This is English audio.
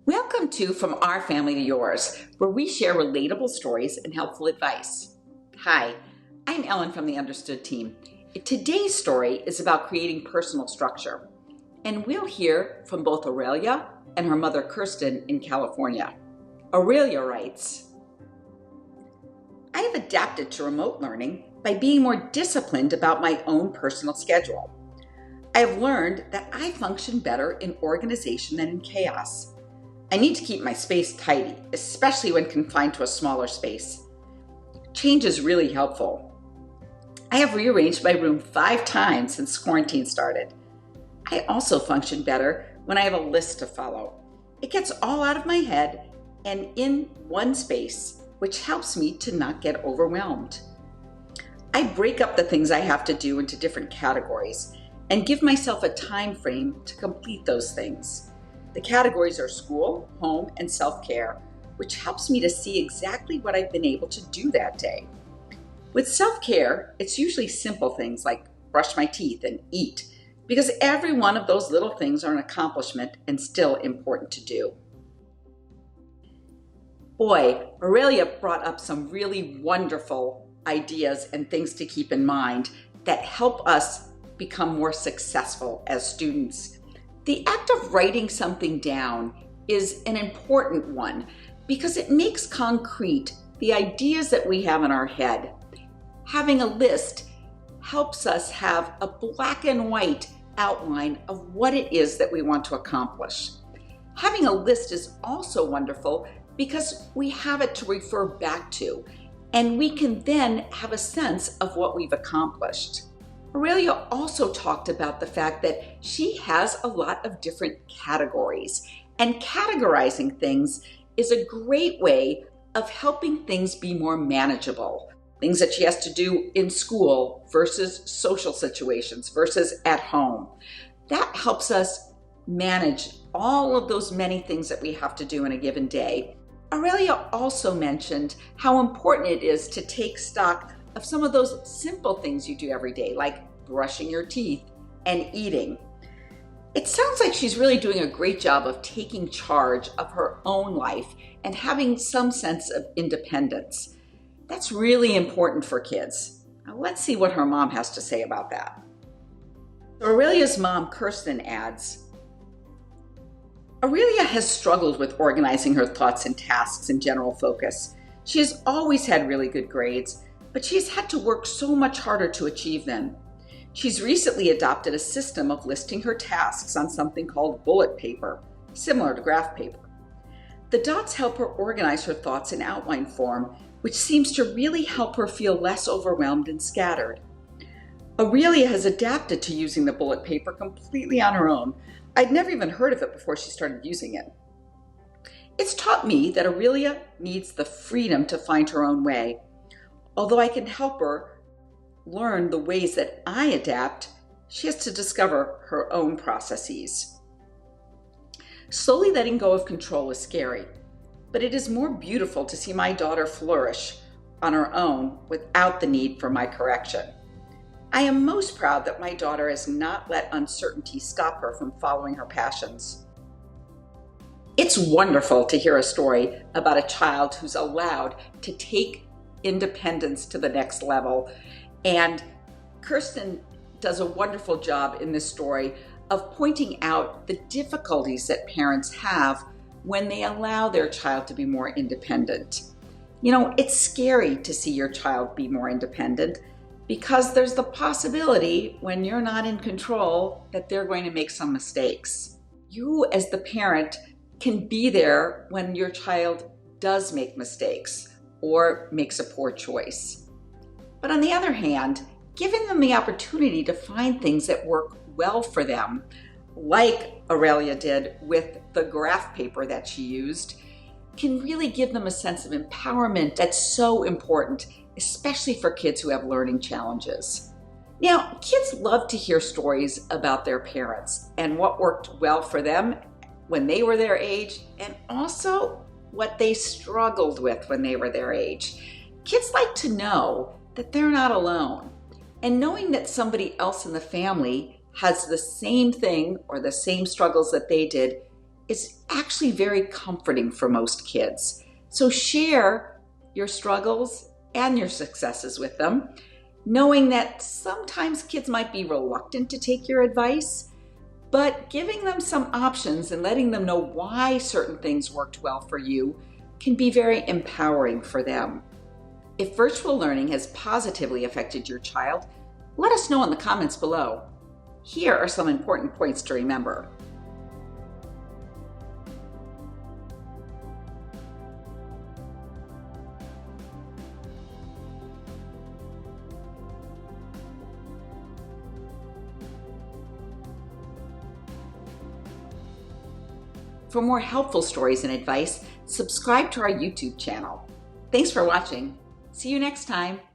Welcome to From Our Family to Yours, where we share relatable stories and helpful advice. Hi, I'm Ellen from the Understood team. Today's story is about creating personal structure, and we'll hear from both Aurelia and her mother Kirsten in California. Aurelia writes, I have adapted to remote learning by being more disciplined about my own personal schedule. I have learned that I function better in organization than in chaos. I need to keep my space tidy, especially when confined to a smaller space. Change is really helpful. I have rearranged my room 5 times since quarantine started. I also function better when I have a list to follow. It gets all out of my head and in one space, which helps me to not get overwhelmed. I break up the things I have to do into different categories and give myself a time frame to complete those things. The categories are school, home, and self-care, which helps me to see exactly what I've been able to do that day. With self-care, it's usually simple things like brush my teeth and eat, because every one of those little things are an accomplishment and still important to do. Boy, Aurelia brought up some really wonderful ideas and things to keep in mind that help us become more successful as students. The act of writing something down is an important one because it makes concrete the ideas that we have in our head. Having a list helps us have a black and white outline of what it is that we want to accomplish. Having a list is also wonderful because we have it to refer back to, and we can then have a sense of what we've accomplished. Aurelia also talked about the fact that she has a lot of different categories, and categorizing things is a great way of helping things be more manageable. Things that she has to do in school versus social situations versus at home. That helps us manage all of those many things that we have to do in a given day. Aurelia also mentioned how important it is to take stock of some of those simple things you do every day, like brushing your teeth and eating. It sounds like she's really doing a great job of taking charge of her own life and having some sense of independence. That's really important for kids. Now let's see what her mom has to say about that. Aurelia's mom, Kirsten, adds, Aurelia has struggled with organizing her thoughts and tasks and general focus. She has always had really good grades, but she has had to work so much harder to achieve them. She's recently adopted a system of listing her tasks on something called bullet paper, similar to graph paper. The dots help her organize her thoughts in outline form, which seems to really help her feel less overwhelmed and scattered. Aurelia has adapted to using the bullet paper completely on her own. I'd never even heard of it before she started using it. It's taught me that Aurelia needs the freedom to find her own way. Although I can help her learn the ways that I adapt, she has to discover her own processes. Slowly letting go of control is scary, but it is more beautiful to see my daughter flourish on her own without the need for my correction. I am most proud that my daughter has not let uncertainty stop her from following her passions. It's wonderful to hear a story about a child who's allowed to take independence to the next level. And Kirsten does a wonderful job in this story of pointing out the difficulties that parents have when they allow their child to be more independent. You know, it's scary to see your child be more independent because there's the possibility when you're not in control that they're going to make some mistakes. You as the parent can be there when your child does make mistakes or makes a poor choice. But on the other hand, giving them the opportunity to find things that work well for them, like Aurelia did with the graph paper that she used, can really give them a sense of empowerment that's so important, especially for kids who have learning challenges. Now, kids love to hear stories about their parents and what worked well for them when they were their age, and also what they struggled with when they were their age. Kids like to know that they're not alone. And knowing that somebody else in the family has the same thing or the same struggles that they did is actually very comforting for most kids. So share your struggles and your successes with them, knowing that sometimes kids might be reluctant to take your advice, but giving them some options and letting them know why certain things worked well for you can be very empowering for them. If virtual learning has positively affected your child, let us know in the comments below. Here are some important points to remember. For more helpful stories and advice, subscribe to our YouTube channel. Thanks for watching. See you next time.